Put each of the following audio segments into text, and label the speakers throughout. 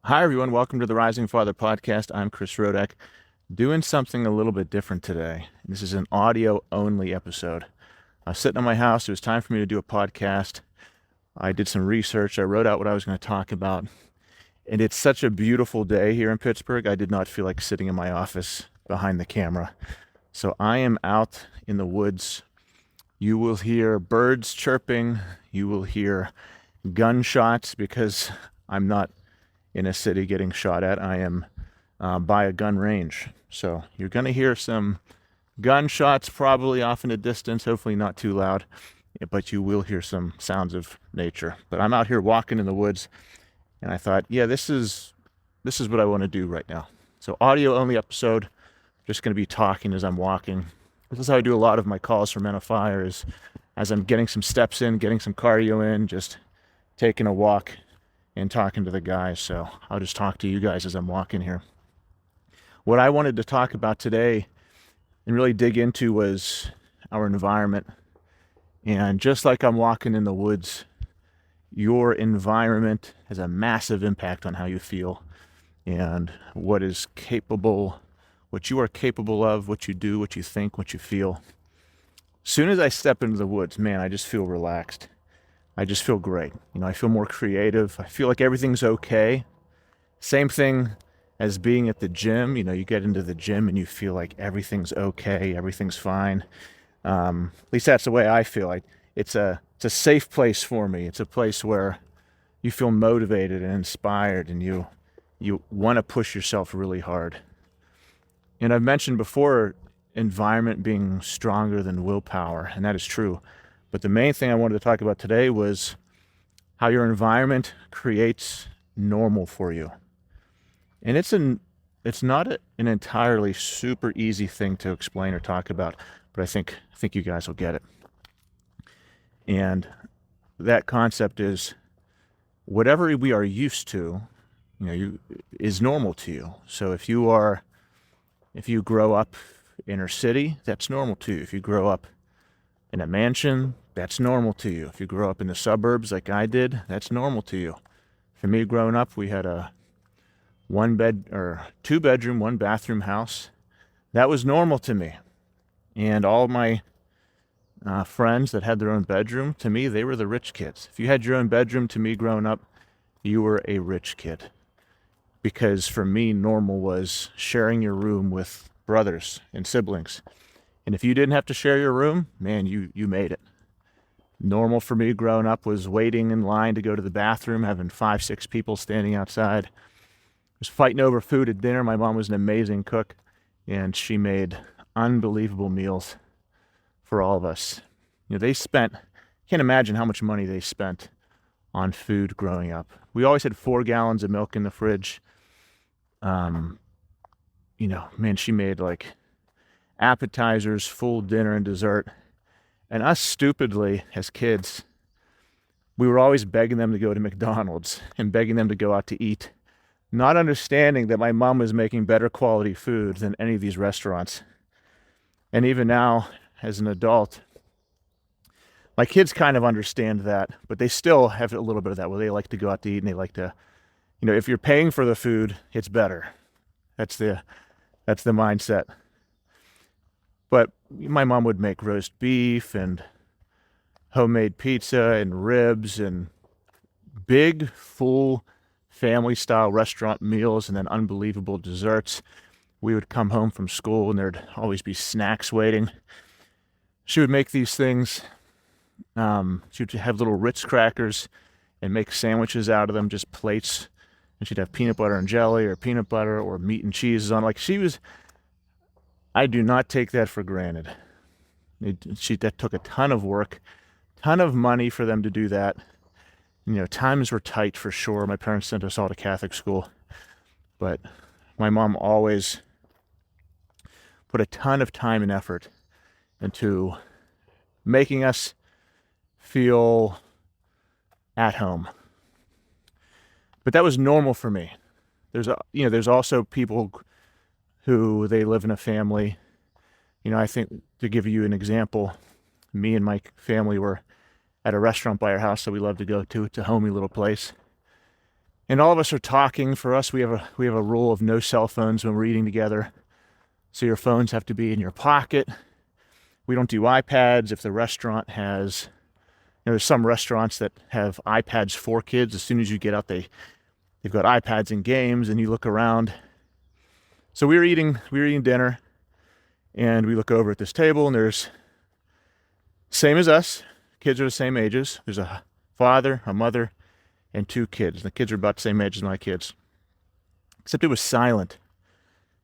Speaker 1: Hi, everyone. Welcome to the Rising Father podcast. I'm Chris Rodack, doing something a little bit different today. This is an audio-only episode. I was sitting in my house. It was time for me to do a podcast. I did some research. I wrote out what I was going to talk about. And it's such a beautiful day here in Pittsburgh. I did not feel like sitting in my office behind the camera. So I am out in the woods. You will hear birds chirping. You will hear gunshots because I'm not in a city getting shot at. I am by a gun range. So you're going to hear some gunshots probably off in the distance, hopefully not too loud, but you will hear some sounds of nature. But I'm out here walking in the woods, and I thought, yeah, this is what I want to do right now. So audio only episode, just going to be talking as I'm walking. This is how I do a lot of my calls for Men of Fire, is as I'm getting some steps in, getting some cardio in, just taking a walk and talking to the guys. So I'll just talk to you guys as I'm walking here. What I wanted to talk about today and really dig into was our environment. And just like I'm walking in the woods, your environment has a massive impact on how you feel and what is capable, what you are capable of, what you do, what you think, what you feel. As soon as I step into the woods, man, I just feel relaxed. I just feel great. I feel more creative. I feel like everything's okay. Same thing as being at the gym. You get into the gym and you feel like everything's okay, everything's fine. At least that's the way I feel. It's a safe place for me. It's a place where you feel motivated and inspired, and you want to push yourself really hard. And I've mentioned before environment being stronger than willpower, and that is true. But the main thing I wanted to talk about today was how your environment creates normal for you. And it's not an entirely super easy thing to explain or talk about, but I think you guys will get it. And that concept is whatever we are used to, is normal to you. So if you grow up inner city, that's normal to you. If you grow up in a mansion, that's normal to you. If you grow up in the suburbs like I did, that's normal to you. For me, growing up, we had a 2-bedroom, 1-bathroom house. That was normal to me. And all my friends that had their own bedroom, to me, they were the rich kids. If you had your own bedroom, to me, growing up, you were a rich kid. Because for me, normal was sharing your room with brothers and siblings. And if you didn't have to share your room, man, you made it. Normal for me growing up was waiting in line to go to the bathroom, having 5-6 people standing outside. Was fighting over food at dinner. My mom was an amazing cook, and she made unbelievable meals for all of us. Can't imagine how much money they spent on food growing up. We always had 4 gallons of milk in the fridge. Man, she made like appetizers, full dinner, and dessert. And us, stupidly, as kids, we were always begging them to go to McDonald's and begging them to go out to eat, not understanding that my mom was making better quality food than any of these restaurants. And even now, as an adult, my kids kind of understand that, but they still have a little bit of that where they like to go out to eat and they like to, if you're paying for the food, it's better. That's the mindset. But my mom would make roast beef and homemade pizza and ribs and big, full family-style restaurant meals, and then unbelievable desserts. We would come home from school and there'd always be snacks waiting. She would make these things. She would have little Ritz crackers and make sandwiches out of them, just plates. And she'd have peanut butter and jelly or peanut butter or meat and cheese on. I do not take that for granted. That took a ton of work, ton of money for them to do that. Times were tight for sure. My parents sent us all to Catholic school, but my mom always put a ton of time and effort into making us feel at home. But that was normal for me. There's also people who they live in a family. I think, to give you an example, me and my family were at a restaurant by our house that we love to go to. It's a homey little place. And all of us are talking. For us, we have a rule of no cell phones when we're eating together. So your phones have to be in your pocket. We don't do iPads. If the restaurant has, there's some restaurants that have iPads for kids. As soon as you get out, they've got iPads and games, and you look around. So we were eating dinner, and we look over at this table, and there's, same as us, kids are the same ages. There's a father, a mother, and 2 kids. The kids are about the same age as my kids, except it was silent.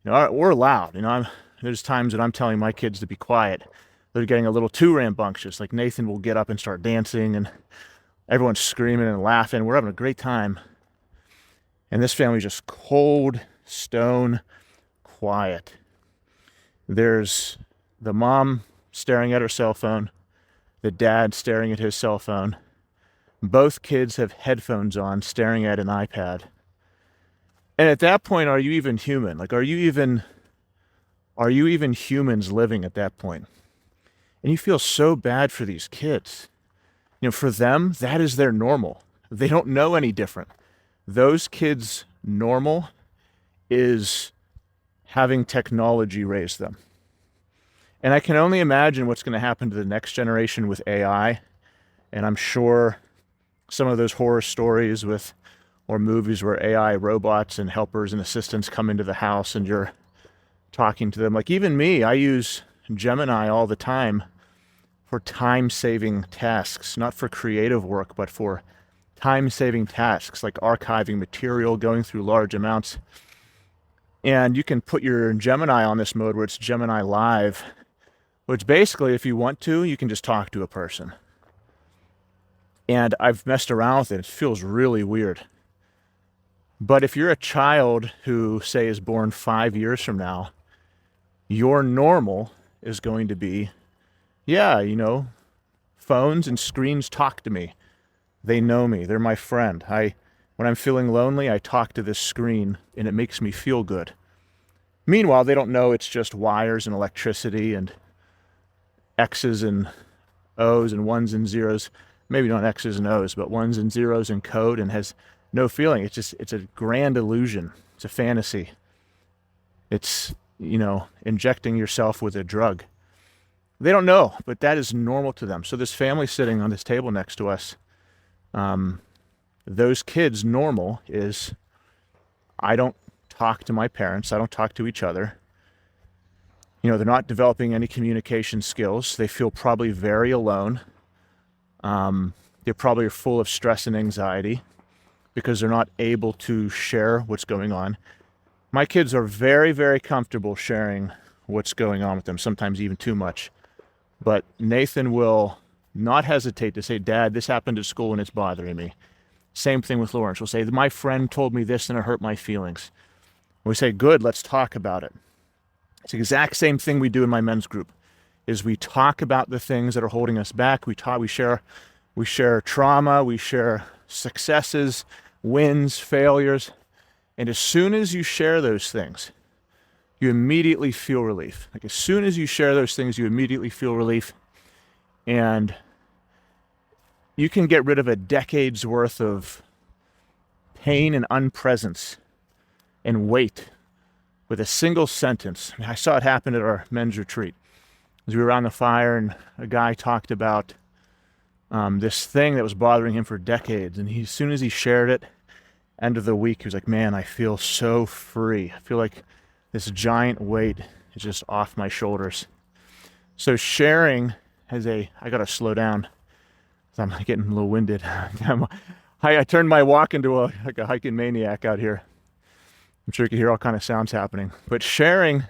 Speaker 1: We're loud. There's times that I'm telling my kids to be quiet. They're getting a little too rambunctious. Like Nathan will get up and start dancing, and everyone's screaming and laughing. We're having a great time. And this family's just cold, stone, quiet. There's the mom staring at her cell phone, the dad staring at his cell phone. Both kids have headphones on, staring at an iPad. And at that point, are you even human? Like, are you even humans living at that point? And you feel so bad for these kids. For them, that is their normal. They don't know any different. Those kids' normal is having technology raise them. And I can only imagine what's going to happen to the next generation with AI. And I'm sure some of those horror stories or movies where AI robots and helpers and assistants come into the house and you're talking to them. Like even me, I use Gemini all the time for time-saving tasks, not for creative work, but for time-saving tasks like archiving material, going through large amounts. And you can put your Gemini on this mode where it's Gemini Live, which basically, if you want to, you can just talk to a person. And I've messed around with it. It feels really weird. But if you're a child who, say, is born 5 years from now, your normal is going to be, phones and screens talk to me. They know me. They're my friend. When I'm feeling lonely, I talk to this screen, and it makes me feel good. Meanwhile, they don't know it's just wires and electricity and X's and O's and ones and zeros. Maybe not X's and O's, but ones and zeros and code, and has no feeling. It's a grand illusion. It's a fantasy. It's, injecting yourself with a drug. They don't know, but that is normal to them. So this family sitting on this table next to us, those kids' normal is, I don't talk to my parents. I don't talk to each other. They're not developing any communication skills. They feel probably very alone. They probably are full of stress and anxiety because they're not able to share what's going on. My kids are very, very comfortable sharing what's going on with them, sometimes even too much. But Nathan will not hesitate to say, Dad, this happened at school and it's bothering me. Same thing with Lauren. She'll say, my friend told me this and it hurt my feelings. We say, good, let's talk about it. It's the exact same thing we do in my men's group, is we talk about the things that are holding us back. We share trauma, we share successes, wins, failures. And as soon as you share those things, you immediately feel relief. Like as soon as you share those things, you immediately feel relief. And you can get rid of a decade's worth of pain and unpresence and weight with a single sentence. I saw it happen at our men's retreat. As we were around the fire and a guy talked about this thing that was bothering him for decades. And as soon as he shared it, end of the week, he was like, man, I feel so free. I feel like this giant weight is just off my shoulders. So sharing I got to slow down. I'm getting a little winded. I turned my walk into a hiking maniac out here. I'm sure you can hear all kind of sounds happening. But sharing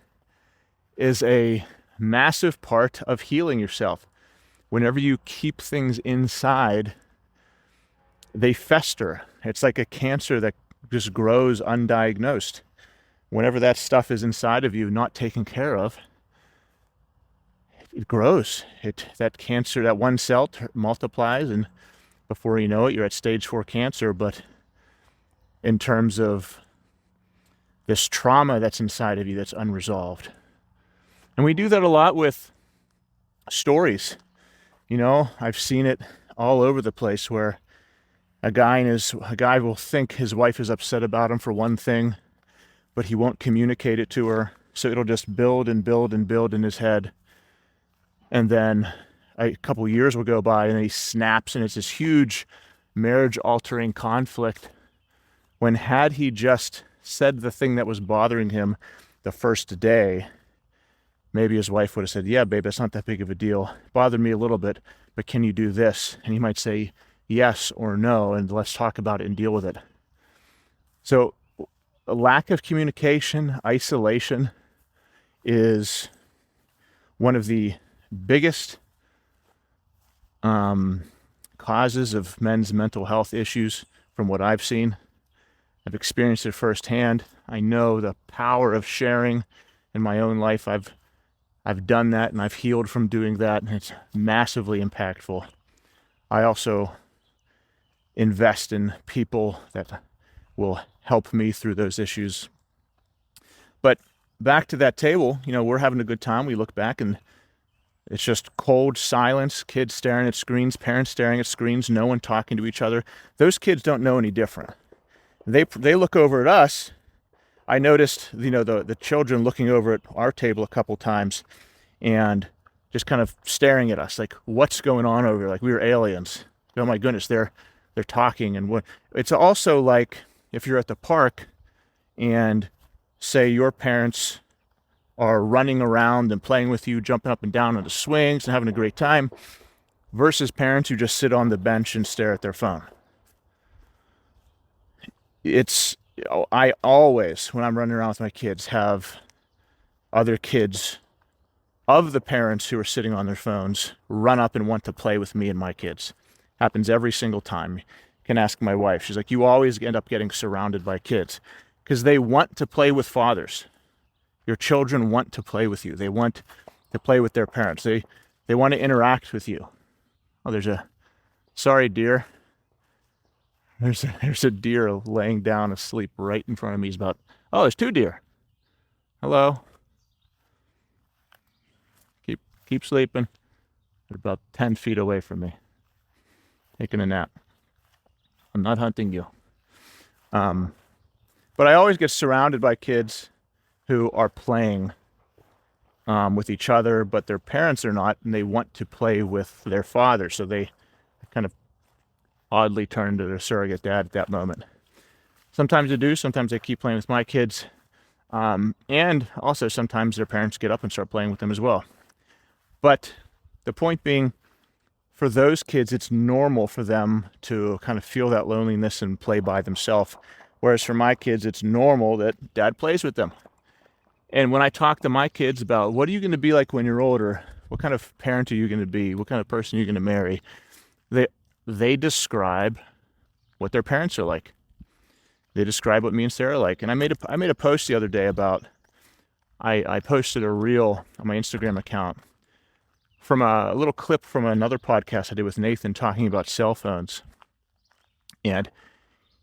Speaker 1: is a massive part of healing yourself. Whenever you keep things inside, they fester. It's like a cancer that just grows undiagnosed. Whenever that stuff is inside of you, not taken care of, it grows. That cancer, that one cell multiplies, and before you know it, you're at stage 4 cancer. But in terms of this trauma that's inside of you that's unresolved. And we do that a lot with stories. I've seen it all over the place where A guy will think his wife is upset about him for one thing, but he won't communicate it to her. So it'll just build and build and build in his head. And then a couple years will go by and then he snaps, and it's this huge marriage-altering conflict when, had he just said the thing that was bothering him the first day, maybe his wife would have said, yeah, babe, that's not that big of a deal. It bothered me a little bit, but can you do this? And he might say yes or no, and let's talk about it and deal with it. So a lack of communication, isolation, is one of the biggest causes of men's mental health issues from what I've seen. I've experienced it firsthand. I know the power of sharing in my own life. I've done that, and I've healed from doing that, and it's massively impactful. I also invest in people that will help me through those issues. But back to that table, we're having a good time. We look back and it's just cold silence, kids staring at screens, parents staring at screens, no one talking to each other. Those kids don't know any different. They look over at us. I noticed, the children looking over at our table a couple times and just kind of staring at us like, what's going on over here? Like we were aliens. Oh my goodness, they're talking. And it's also like if you're at the park and say your parents are running around and playing with you, jumping up and down on the swings and having a great time, versus parents who just sit on the bench and stare at their phone. I always, when I'm running around with my kids, have other kids of the parents who are sitting on their phones run up and want to play with me and my kids. Happens every single time. You can ask my wife. She's like, you always end up getting surrounded by kids because they want to play with fathers. Your children want to play with you. They want to play with their parents. They want to interact with you. Oh, sorry, deer. There's a deer laying down asleep right in front of me. There's two deer. Hello. Keep sleeping. They're about 10 feet away from me, taking a nap. I'm not hunting you. But I always get surrounded by kids who are playing with each other, but their parents are not, and they want to play with their father. So they kind of oddly turn to their surrogate dad at that moment. Sometimes they do. Sometimes they keep playing with my kids. And also sometimes their parents get up and start playing with them as well. But the point being, for those kids, it's normal for them to kind of feel that loneliness and play by themselves. Whereas for my kids, it's normal that dad plays with them. And when I talk to my kids about what are you going to be like when you're older, what kind of parent are you going to be, what kind of person are you going to marry, they describe what their parents are like. They describe what me and Sarah are like. And I made a post the other day about, I posted a reel on my Instagram account from a little clip from another podcast I did with Nathan talking about cell phones. And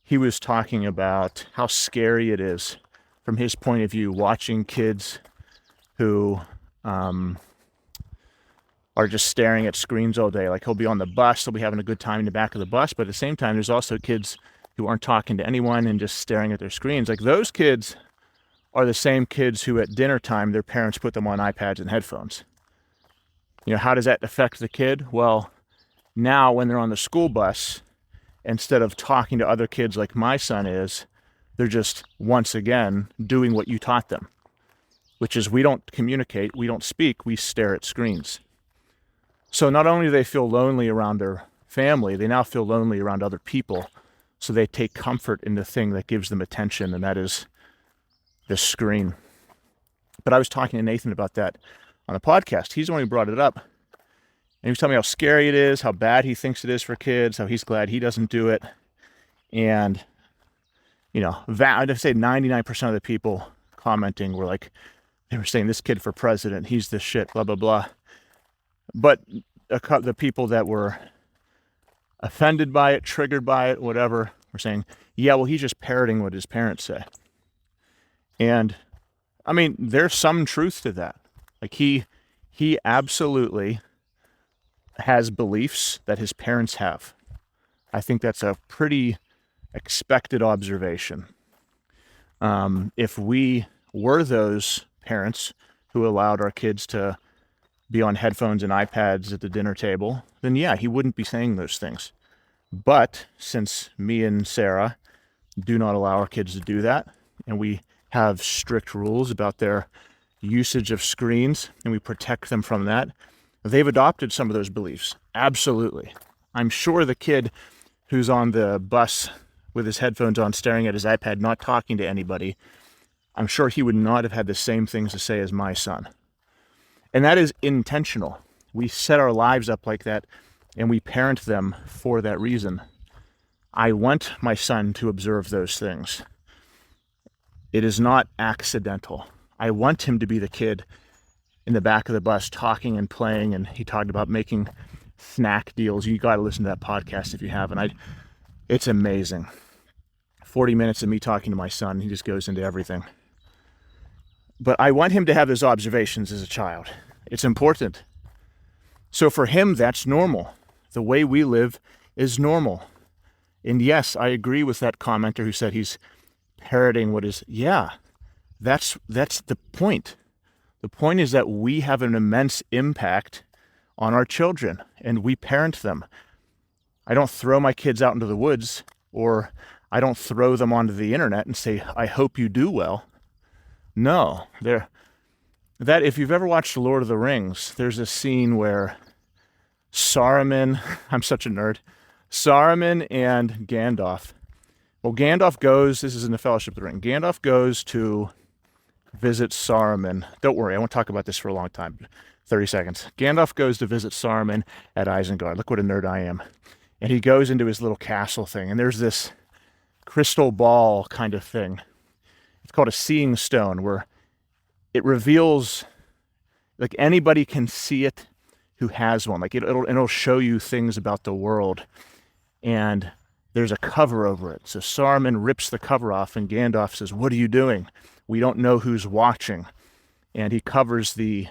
Speaker 1: he was talking about how scary it is from his point of view, watching kids who are just staring at screens all day. Like he'll be on the bus, he'll be having a good time in the back of the bus, but at the same time, there's also kids who aren't talking to anyone and just staring at their screens. Like those kids are the same kids who at dinner time, their parents put them on iPads and headphones. How does that affect the kid? Well, now when they're on the school bus, instead of talking to other kids like my son is, they're just, once again, doing what you taught them, which is we don't communicate, we don't speak, we stare at screens. So not only do they feel lonely around their family, they now feel lonely around other people. So they take comfort in the thing that gives them attention, and that is this screen. But I was talking to Nathan about that on the podcast. He's the one who brought it up. And he was telling me how scary it is, how bad he thinks it is for kids, how he's glad he doesn't do it. And, I'd say 99% of the people commenting were like, they were saying, this kid for president, he's this shit, blah, blah, blah. But the people that were offended by it, triggered by it, whatever, were saying, yeah, well, he's just parroting what his parents say. And, there's some truth to that. Like he absolutely has beliefs that his parents have. I think that's a pretty expected observation. If we were those parents who allowed our kids to be on headphones and iPads at the dinner table, then yeah, he wouldn't be saying those things. But since me and Sarah do not allow our kids to do that, and we have strict rules about their usage of screens, and we protect them from that, they've adopted some of those beliefs. Absolutely. I'm sure the kid who's on the bus with his headphones on, staring at his iPad, not talking to anybody, I'm sure he would not have had the same things to say as my son. And that is intentional. We set our lives up like that, and we parent them for that reason. I want my son to observe those things. It is not accidental. I want him to be the kid in the back of the bus talking and playing, and he talked about making snack deals. You got to listen to that podcast if you haven't. It's amazing. 40 minutes of me talking to my son. He just goes into everything. But I want him to have those observations as a child. It's important. So for him, that's normal. The way we live is normal. And yes, I agree with that commenter who said he's parroting what is, yeah, that's the point. The point is that we have an immense impact on our children, and we parent them. I don't throw my kids out into the woods, or I don't throw them onto the internet and say, I hope you do well. No, that if you've ever watched The Lord of the Rings, there's a scene where Saruman, I'm such a nerd, Saruman and Gandalf. Well, Gandalf goes, this is in the Fellowship of the Ring, Gandalf goes to visit Saruman. Don't worry, I won't talk about this for a long time, 30 seconds. Gandalf goes to visit Saruman at Isengard. Look what a nerd I am. And he goes into his little castle thing, and there's this crystal ball kind of thing. It's called a seeing stone, where it reveals, like anybody can see it who has one. Like it'll show you things about the world, and there's a cover over it. So Saruman rips the cover off, and Gandalf says, "What are you doing? We don't know who's watching." And he covers the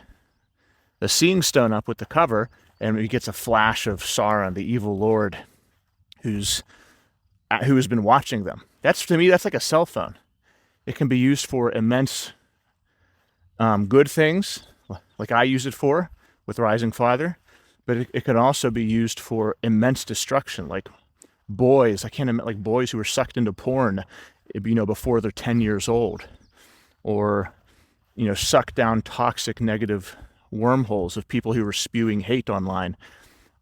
Speaker 1: seeing stone up with the cover, and he gets a flash of Sauron, the evil lord, who has been watching them. To me, that's like a cell phone. It can be used for immense good things, like I use it for with Rising Father, but it can also be used for immense destruction, like boys. I can't imagine, like boys who are sucked into porn, before they're 10 years old, or sucked down toxic, negative wormholes of people who are spewing hate online.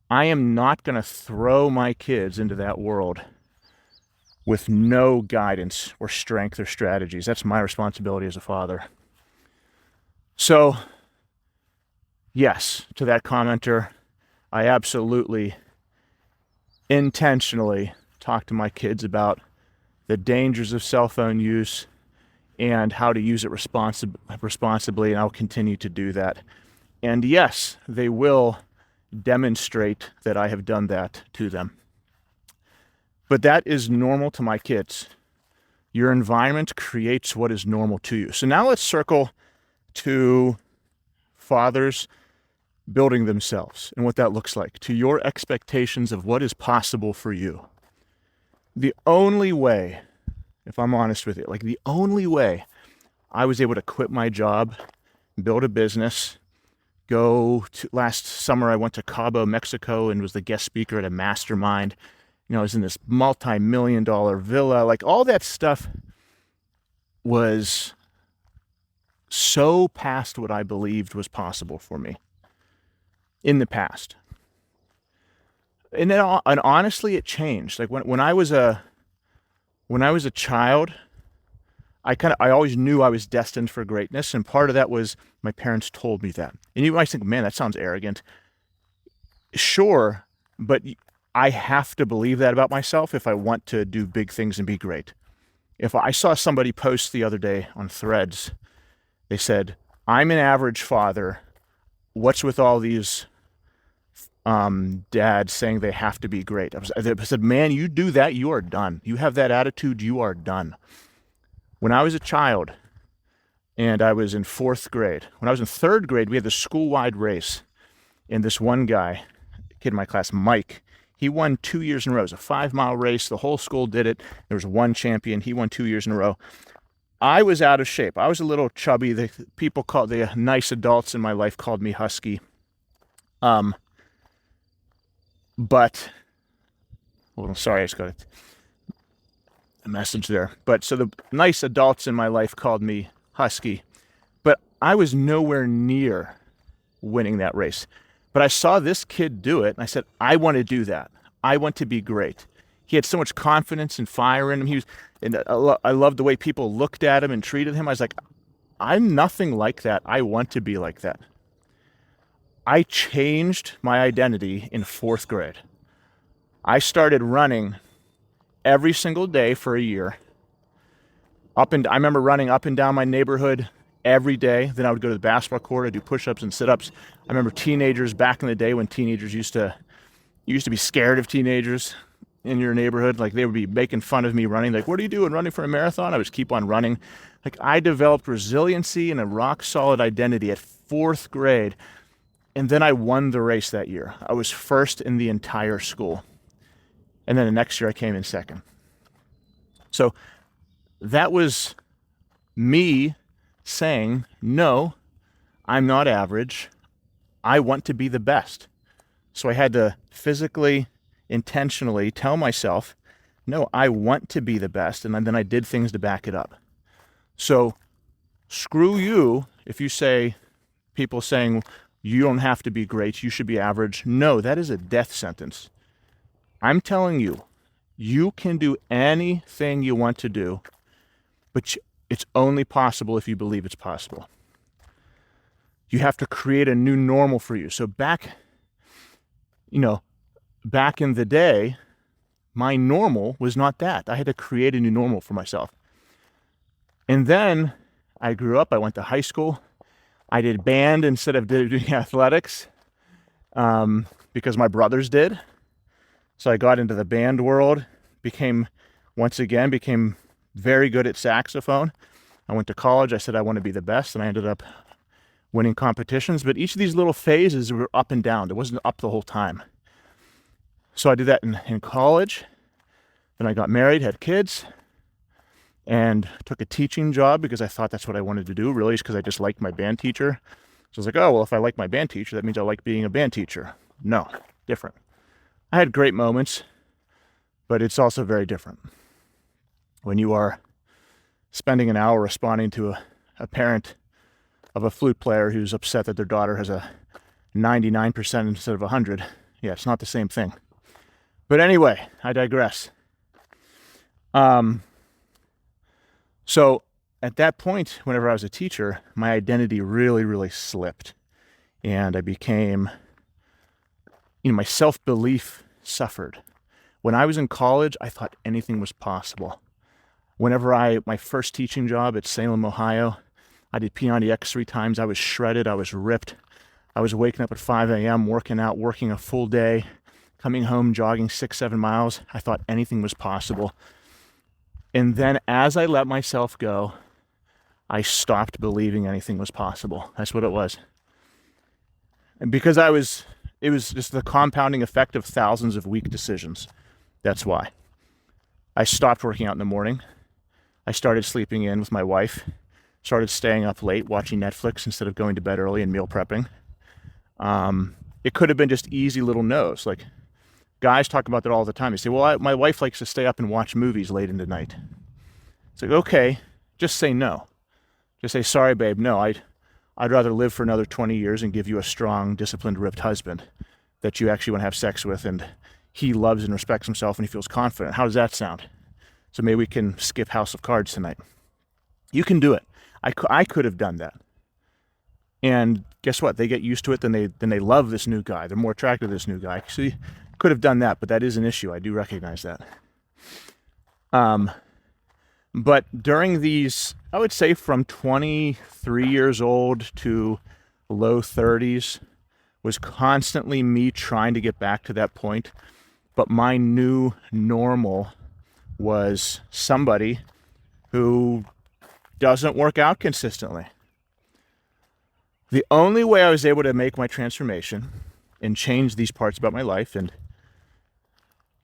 Speaker 1: I am not going to throw my kids into that world with no guidance or strength or strategies. That's my responsibility as a father. So, yes, to that commenter, I absolutely intentionally talk to my kids about the dangers of cell phone use and how to use it responsibly, and I'll continue to do that. And yes, they will demonstrate that I have done that to them. But that is normal to my kids. Your environment creates what is normal to you. So now let's circle to fathers building themselves and what that looks like, to your expectations of what is possible for you. The only way, if I'm honest with you, the only way I was able to quit my job, build a business, last summer I went to Cabo, Mexico, and was the guest speaker at a mastermind. I was in this multi-million-dollar villa. All that stuff was so past what I believed was possible for me in the past. And honestly, it changed. When I was a child, I always knew I was destined for greatness, and part of that was my parents told me that. And you might think, man, that sounds arrogant. Sure, but I have to believe that about myself if I want to do big things and be great. If I saw somebody post the other day on Threads, they said, "I'm an average father. What's with all these dads saying they have to be great?" I said, man, you do that, you are done. You have that attitude, you are done. When I was a child and I was in 4th grade, when I was in 3rd grade, we had the school-wide race. And this one guy, kid in my class, Mike, He won 2 years in a row. It was a 5-mile race. The whole school did it. There was one champion. He won 2 years in a row. I was out of shape. I was a little chubby. The nice adults in my life called me husky. But, well, sorry, I just got a message there. But so the nice adults in my life called me husky. But I was nowhere near winning that race. But I saw this kid do it, and I said, I want to do that. I want to be great. He had so much confidence and fire in him. I loved the way people looked at him and treated him. I was like, I'm nothing like that. I want to be like that. I changed my identity in 4th grade. I started running every single day for a year. I remember running up and down my neighborhood every day. Then I would go to the basketball court. I'd do push-ups and sit-ups. I remember teenagers back in the day when teenagers used to be scared of teenagers in your neighborhood. Like, they would be making fun of me running. Like, what are you doing, running for a marathon? I would just keep on running. Like, I developed resiliency and a rock-solid identity at 4th grade. And then I won the race that year. I was first in the entire school. And then the next year I came in second. So that was me saying, no, I'm not average. I want to be the best. So I had to physically, intentionally tell myself, no, I want to be the best. And then I did things to back it up. So screw you if you say, people saying, you don't have to be great, you should be average. No, that is a death sentence. I'm telling you, you can do anything you want to do, but it's only possible if you believe it's possible. You have to create a new normal for you. So back in the day, my normal was not that. I had to create a new normal for myself. And then I grew up, I went to high school. I did band instead of doing athletics because my brothers did. So I got into the band world, became very good at saxophone. I went to college. I said I want to be the best, and I ended up winning competitions. But each of these little phases were up and down. It wasn't up the whole time. So I did that in college. Then I got married, had kids, and took a teaching job because I thought that's what I wanted to do, really, because I just liked my band teacher. So I was like, oh, well, if I like my band teacher, that means I like being a band teacher. No, different. I had great moments, but it's also very different. When you are spending an hour responding to a parent of a flute player who's upset that their daughter has a 99% instead of 100, yeah, it's not the same thing. But anyway, I digress. So at that point, whenever I was a teacher, my identity really, really slipped. And I became, my self-belief suffered. When I was in college, I thought anything was possible. My first teaching job at Salem, Ohio, I did P90X 3 times. I was shredded. I was ripped. I was waking up at 5 a.m., working out, working a full day, coming home, jogging 6-7 miles. I thought anything was possible. And then as I let myself go, I stopped believing anything was possible. That's what it was. And because it was just the compounding effect of thousands of weak decisions. That's why. I stopped working out in the morning. I started sleeping in with my wife. Started staying up late, watching Netflix instead of going to bed early and meal prepping. It could have been just easy little no's. Like, guys talk about that all the time. They say, well, my wife likes to stay up and watch movies late into the night. It's like, okay, just say no. Just say, sorry, babe, no, I'd rather live for another 20 years and give you a strong, disciplined, ripped husband that you actually want to have sex with, and he loves and respects himself and he feels confident. How does that sound? So maybe we can skip House of Cards tonight. You can do it. I could have done that. And guess what? They get used to it, then they love this new guy. They're more attracted to this new guy. So you could have done that, but that is an issue. I do recognize that. But during these, I would say from 23 years old to low 30s, was constantly me trying to get back to that point. But my new normal was somebody who doesn't work out consistently. The only way I was able to make my transformation and change these parts about my life and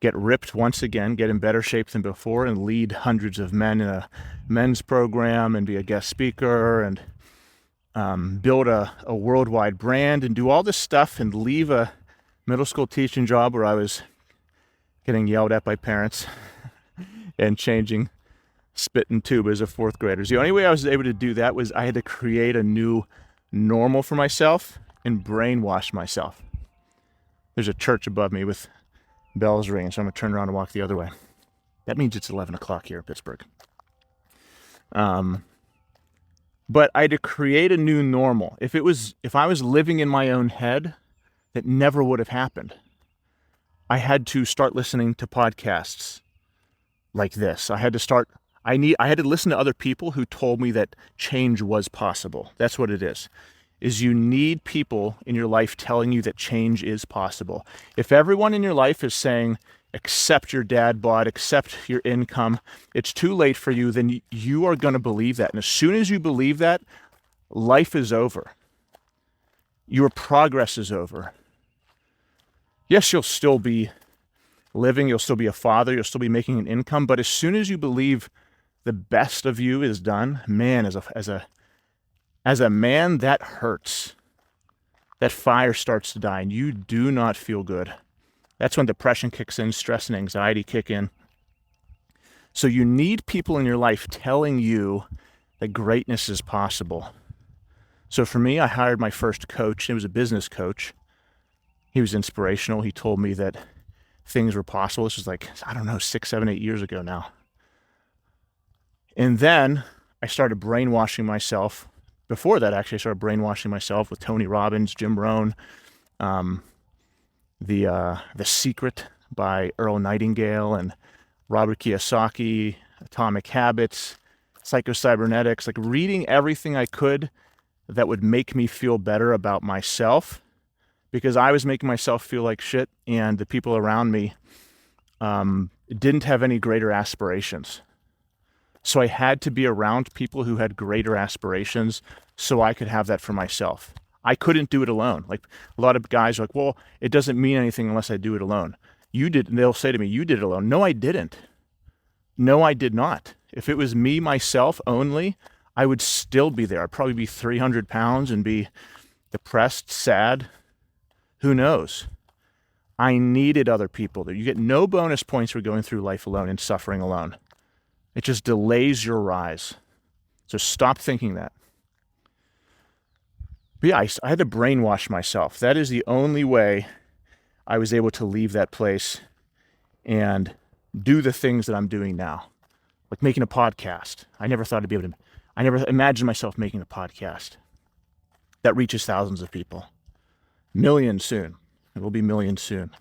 Speaker 1: get ripped once again, get in better shape than before, and lead hundreds of men in a men's program and be a guest speaker and build a worldwide brand and do all this stuff and leave a middle school teaching job where I was getting yelled at by parents and changing spit and tubas of fourth graders. The only way I was able to do that was I had to create a new normal for myself and brainwash myself. There's a church above me with bells ringing, so I'm going to turn around and walk the other way. That means it's 11 o'clock here in Pittsburgh. But I had to create a new normal. If I was living in my own head, that never would have happened. I had to start listening to podcasts like this. I had to listen to other people who told me that change was possible. That's what it is you need people in your life telling you that change is possible. If everyone in your life is saying, accept your dad bod, accept your income, it's too late for you, then you are going to believe that. And as soon as you believe that, life is over. Your progress is over. Yes, you'll still be living, you'll still be a father, you'll still be making an income, but as soon as you believe the best of you is done, man, as a man, that hurts. That fire starts to die, and you do not feel good. That's when depression kicks in, stress and anxiety kick in. So you need people in your life telling you that greatness is possible. So for me, I hired my first coach. It was a business coach. He was inspirational. He told me that things were possible. This was 6, 7, 8 years ago now. And then I started brainwashing myself. Before that, actually, I started brainwashing myself with Tony Robbins, Jim Rohn, The Secret by Earl Nightingale and Robert Kiyosaki, Atomic Habits, Psycho-Cybernetics, reading everything I could that would make me feel better about myself, because I was making myself feel like shit, and the people around me didn't have any greater aspirations. So I had to be around people who had greater aspirations so I could have that for myself. I couldn't do it alone. A lot of guys are like, well, it doesn't mean anything unless I do it alone. You did, and they'll say to me, you did it alone. No, I didn't. No, I did not. If it was me, myself only, I would still be there. I'd probably be 300 pounds and be depressed, sad. Who knows? I needed other people. You get no bonus points for going through life alone and suffering alone. It just delays your rise. So stop thinking that. But yeah, I had to brainwash myself. That is the only way I was able to leave that place and do the things that I'm doing now. Like making a podcast. I never imagined myself making a podcast that reaches thousands of people. Millions soon. It will be millions soon.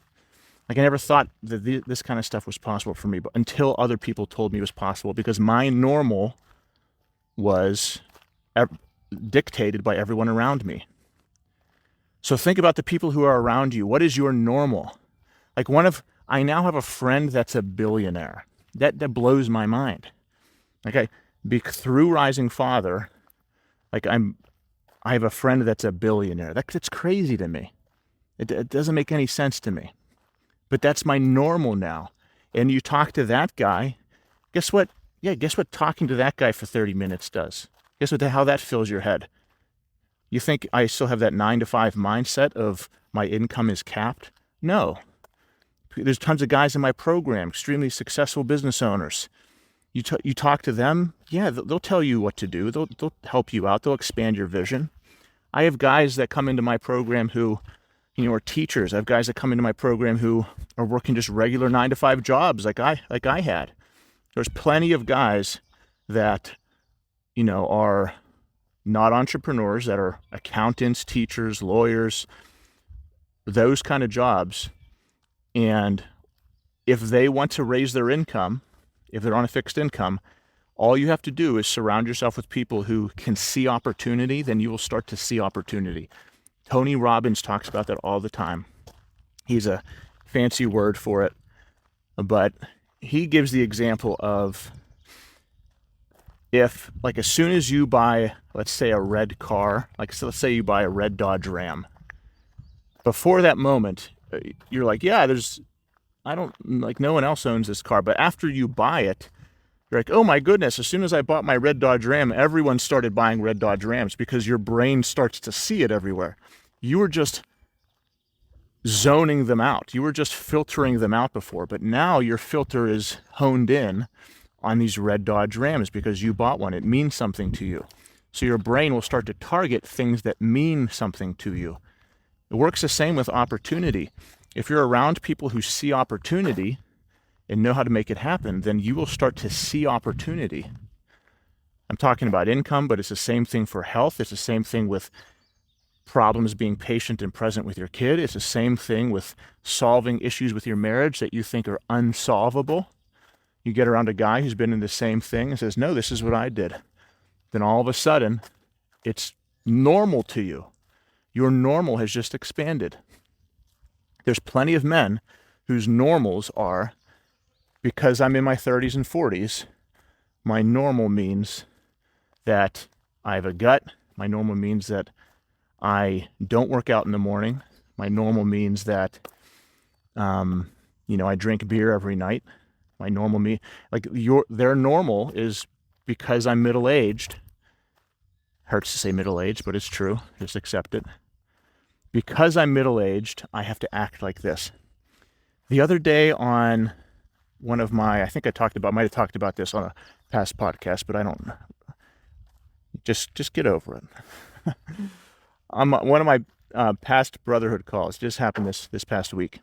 Speaker 1: I never thought that this kind of stuff was possible for me, but until other people told me it was possible, because my normal was dictated by everyone around me. So think about the people who are around you. What is your normal? I now have a friend that's a billionaire. That blows my mind. Through Rising Father, I have a friend that's a billionaire. That's crazy to me. It doesn't make any sense to me. But that's my normal now. And you talk to that guy, guess what? Yeah, guess what talking to that guy for 30 minutes does? Guess how that fills your head? You think I still have that 9-to-5 mindset of my income is capped? No. There's tons of guys in my program, extremely successful business owners. You talk to them, yeah, they'll tell you what to do. They'll help you out. They'll expand your vision. I have guys that come into my program who are teachers. I have guys that come into my program who are working just regular 9-to-5 jobs like I had. There's plenty of guys that, are not entrepreneurs, that are accountants, teachers, lawyers, those kind of jobs. And if they want to raise their income, if they're on a fixed income, all you have to do is surround yourself with people who can see opportunity, then you will start to see opportunity. Tony Robbins talks about that all the time. He's a fancy word for it, but he gives the example of if, as soon as you buy, let's say, a red car, let's say you buy a red Dodge Ram, before that moment, you're like, yeah, like, no one else owns this car. But after you buy it, you're like, oh my goodness, as soon as I bought my red Dodge Ram, everyone started buying red Dodge Rams, because your brain starts to see it everywhere. You were just zoning them out. You were just filtering them out before, but now your filter is honed in on these red Dodge Rams because you bought one. It means something to you. So your brain will start to target things that mean something to you. It works the same with opportunity. If you're around people who see opportunity and know how to make it happen, then you will start to see opportunity. I'm talking about income, but it's the same thing for health. It's the same thing with problems being patient and present with your kid. It's the same thing with solving issues with your marriage that you think are unsolvable. You get around a guy who's been in the same thing and says, no, this is what I did. Then all of a sudden, it's normal to you. Your normal has just expanded. There's plenty of men whose normals are, because I'm in my 30s and 40s, my normal means that I have a gut. My normal means that I don't work out in the morning. My normal means that, I drink beer every night. My normal their normal is, because I'm middle-aged. Hurts to say middle-aged, but it's true. Just accept it. Because I'm middle-aged, I have to act like this. The other day on one of my, I think might have talked about this on a past podcast, but I don't. Just get over it. One of my past brotherhood calls just happened this past week.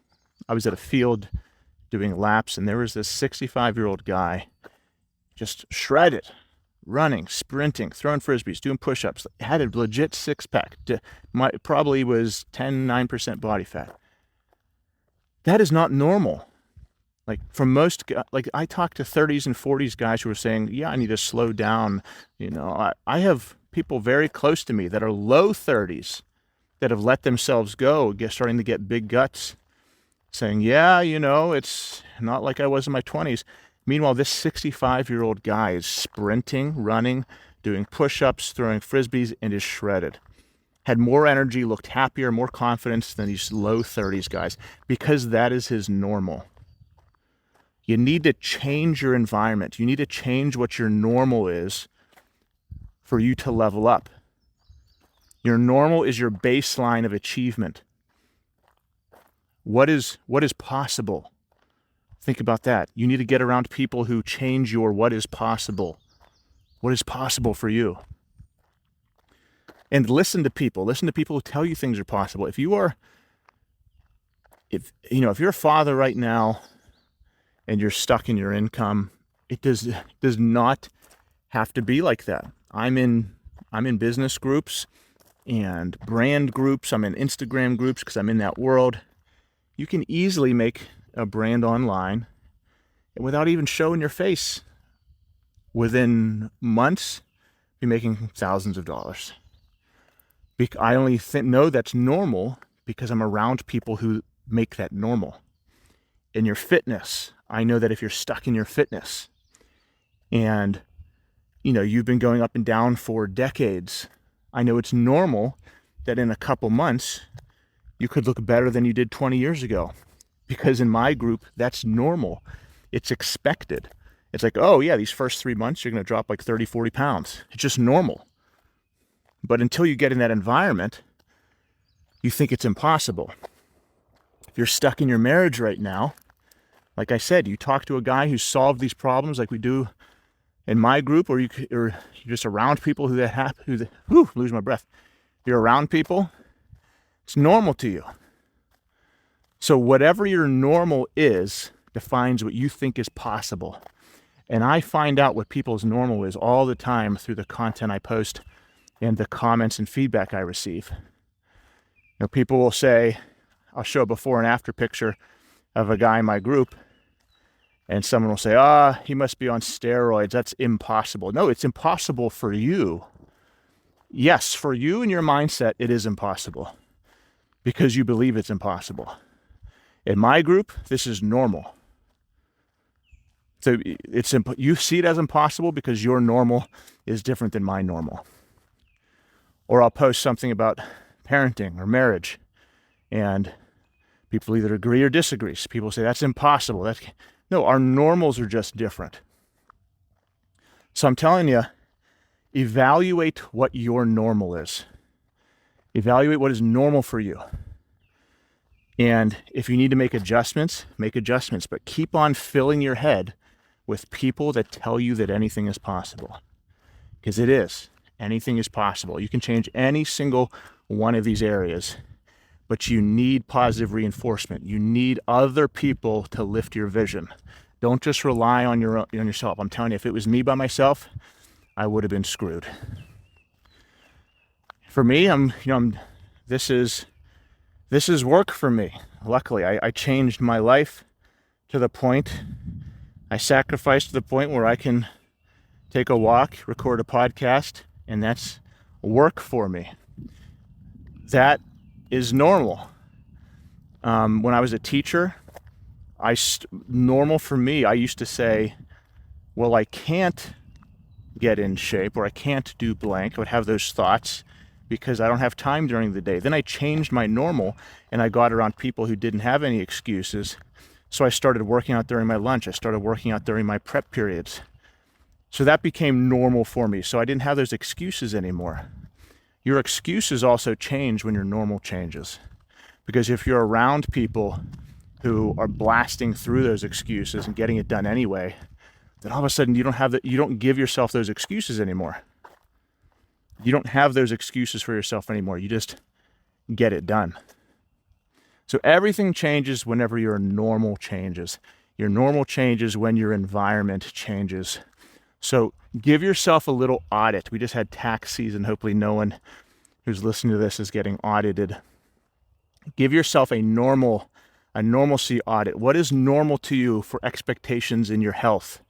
Speaker 1: I was at a field doing laps, and there was this 65-year-old guy, just shredded, running, sprinting, throwing frisbees, doing push-ups, had a legit six-pack, probably was 9% body fat. That is not normal. Like, for most, like, I talk to 30s and 40s guys who are saying, yeah, I need to slow down. I have people very close to me that are low 30s that have let themselves go, starting to get big guts, saying, yeah, it's not like I was in my 20s. Meanwhile, this 65-year-old guy is sprinting, running, doing push-ups, throwing frisbees, and is shredded. Had more energy, looked happier, more confidence than these low 30s guys, because that is his normal. You need to change your environment. You need to change what your normal is for you to level up. Your normal is your baseline of achievement. What is possible? Think about that. You need to get around people who change your what is possible. What is possible for you? And listen to people. Listen to people who tell you things are possible. If you're a father right now and you're stuck in your income, it does not have to be like that. I'm in business groups and brand groups. I'm in Instagram groups because I'm in that world. You can easily make a brand online without even showing your face. Within months, be making thousands of dollars. I only know that's normal because I'm around people who make that normal. In your fitness, I know that if you're stuck in your fitness and you've been going up and down for decades, I know it's normal that in a couple months you could look better than you did 20 years ago. Because in my group, that's normal. It's expected. It's like, oh yeah, these first 3 months, you're going to drop like 30, 40 pounds. It's just normal. But until you get in that environment, you think it's impossible. If you're stuck in your marriage right now, like I said, you talk to a guy who's solved these problems like we do in my group, or you're just around people lose my breath. You're around people, it's normal to you. So whatever your normal is defines what you think is possible. And I find out what people's normal is all the time through the content I post and the comments and feedback I receive. People will say, I'll show a before and after picture of a guy in my group, and someone will say, he must be on steroids. That's impossible. No, it's impossible for you. Yes, for you and your mindset, it is impossible because you believe it's impossible. In my group, this is normal. So you see it as impossible because your normal is different than my normal. Or I'll post something about parenting or marriage, and People either agree or disagree. So people say that's impossible. No, our normals are just different. So I'm telling you, evaluate what your normal is. Evaluate what is normal for you. And if you need to make adjustments, but keep on filling your head with people that tell you that anything is possible. Because it is. Anything is possible. You can change any single one of these areas, but you need positive reinforcement. You need other people to lift your vision. Don't just rely on yourself. I'm telling you, if it was me by myself, I would have been screwed. For me, this is work for me. Luckily, I changed my life to the point, I sacrificed to the point where I can take a walk, record a podcast, and that's work for me. That is normal. When I was a teacher, normal for me, I used to say, well, I can't get in shape, or I can't do blank. I would have those thoughts because I don't have time during the day. Then I changed my normal, and I got around people who didn't have any excuses. So I started working out during my lunch. I started working out during my prep periods. So that became normal for me. So I didn't have those excuses anymore. Your excuses also change when your normal changes. Because if you're around people who are blasting through those excuses and getting it done anyway, then all of a sudden you don't give yourself those excuses anymore. You don't have those excuses for yourself anymore. You just get it done. So everything changes whenever your normal changes. Your normal changes when your environment changes. So give yourself a little audit. We just had tax season. Hopefully no one who's listening to this is getting audited. Give yourself a normalcy audit. What is normal to you for expectations in your health?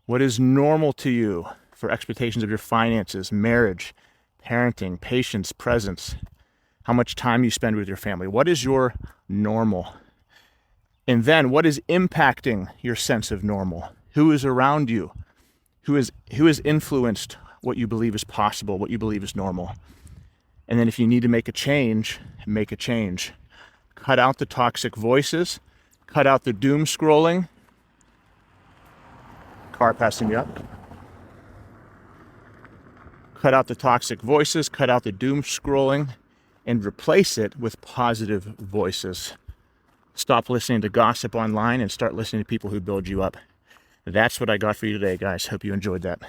Speaker 1: What is normal to you for expectations of your finances, marriage, parenting, patience, presence, how much time you spend with your family? What is your normal? And then what is impacting your sense of normal? Who is around you? Who has influenced what you believe is possible, what you believe is normal? And then if you need to make a change, make a change. Cut out the toxic voices. Cut out the doom scrolling. Car passing me up. Cut out the toxic voices, cut out the doom scrolling, and replace it with positive voices. Stop listening to gossip online and start listening to people who build you up. That's what I got for you today, guys. Hope you enjoyed that.